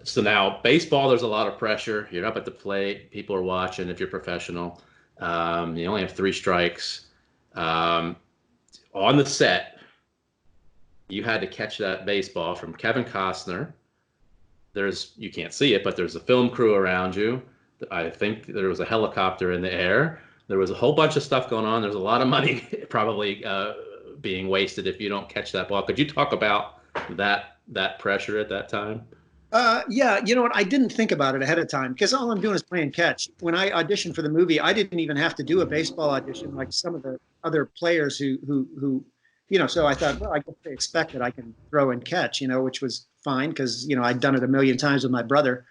So now baseball, there's a lot of pressure. You're up at the plate. People are watching if you're professional. You only have three strikes. Um, on the set, you had to catch that baseball from Kevin Costner. You can't see it, but there's a film crew around you. I think there was a helicopter in the air. There was a whole bunch of stuff going on. There's a lot of money probably being wasted if you don't catch that ball. Could you talk about that pressure at that time? Yeah, you know what? I didn't think about it ahead of time because all I'm doing is playing catch. When I auditioned for the movie, I didn't even have to do a baseball audition like some of the other players who. So I thought, well, I guess they expect that I can throw and catch, which was fine because I'd done it a million times with my brother.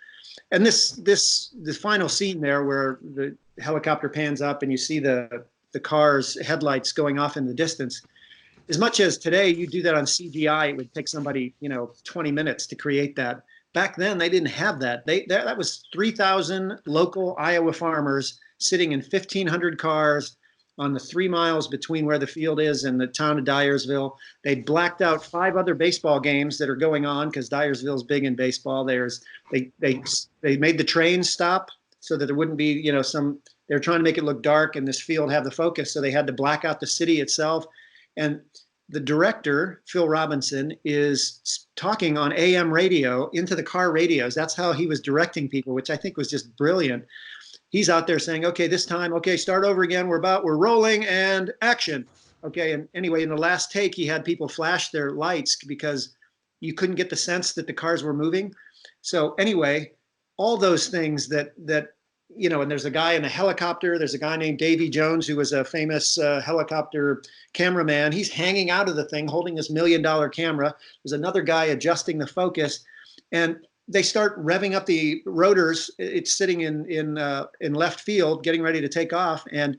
And the final scene there where the helicopter pans up and you see the car's headlights going off in the distance. As much as today you do that on CGI, it would take somebody 20 minutes to create that. Back then, they didn't have that. That was 3,000 local Iowa farmers sitting in 1,500 cars on the 3 miles between where the field is and the town of Dyersville. They blacked out 5 other baseball games that are going on because Dyersville's big in baseball. They made the trains stop so that there wouldn't be they're trying to make it look dark and this field have the focus, so they had to black out the city itself. And the director, Phil Robinson, is talking on AM radio into the car radios. That's how he was directing people, which I think was just brilliant. He's out there saying, okay, this time, okay, start over again. We're rolling and action. Okay. And anyway, in the last take, he had people flash their lights because you couldn't get the sense that the cars were moving. So anyway, all those things that and there's a guy in a helicopter. There's a guy named Davy Jones, who was a famous helicopter cameraman. He's hanging out of the thing, holding this $1 million camera. There's another guy adjusting the focus, and they start revving up the rotors. It's sitting in left field, getting ready to take off, and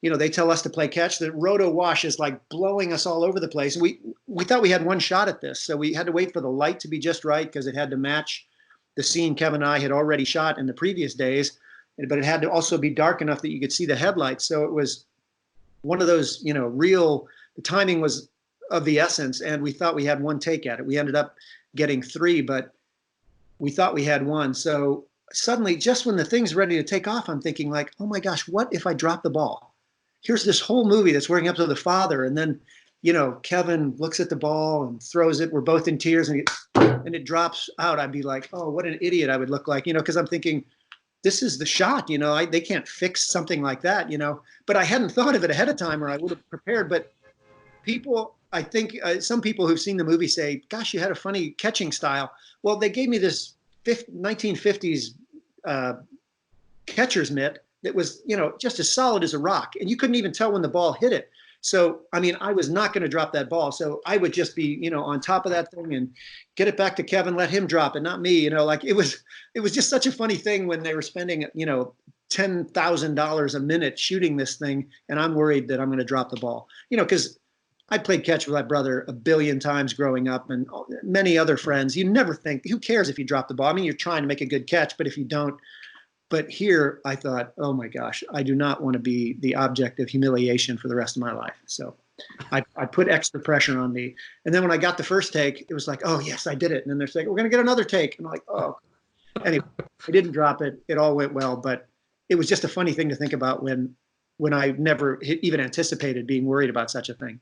they tell us to play catch. The roto wash is like blowing us all over the place. We thought we had one shot at this, so we had to wait for the light to be just right because it had to match the scene Kevin and I had already shot in the previous days. But it had to also be dark enough that you could see the headlights. So it was one of those, the timing was of the essence, and we thought we had one take at it. We ended up getting 3, but we thought we had one. So suddenly, just when the thing's ready to take off, I'm thinking like, oh my gosh, what if I drop the ball? Here's this whole movie that's working up to the father. And then, Kevin looks at the ball and throws it. We're both in tears and it drops out. I'd be like, oh, what an idiot I would look like, because I'm thinking, this is the shot, they can't fix something like that, but I hadn't thought of it ahead of time or I would have prepared. But people, I think some people who've seen the movie say, gosh, you had a funny catching style. Well, they gave me this 1950s catcher's mitt that was, just as solid as a rock. And you couldn't even tell when the ball hit it. So, I mean, I was not going to drop that ball. So I would just be, on top of that thing and get it back to Kevin, let him drop it, not me. Like it was just such a funny thing when they were spending, $10,000 a minute shooting this thing. And I'm worried that I'm going to drop the ball, because I played catch with my brother a billion times growing up and many other friends. You never think, who cares if you drop the ball? I mean, you're trying to make a good catch, but if you don't. But here I thought, oh my gosh, I do not want to be the object of humiliation for the rest of my life. So I put extra pressure on me. And then when I got the first take, it was like, oh yes, I did it. And then they're saying, we're going to get another take. And I'm like, oh, anyway, I didn't drop it. It all went well, but it was just a funny thing to think about when I never even anticipated being worried about such a thing.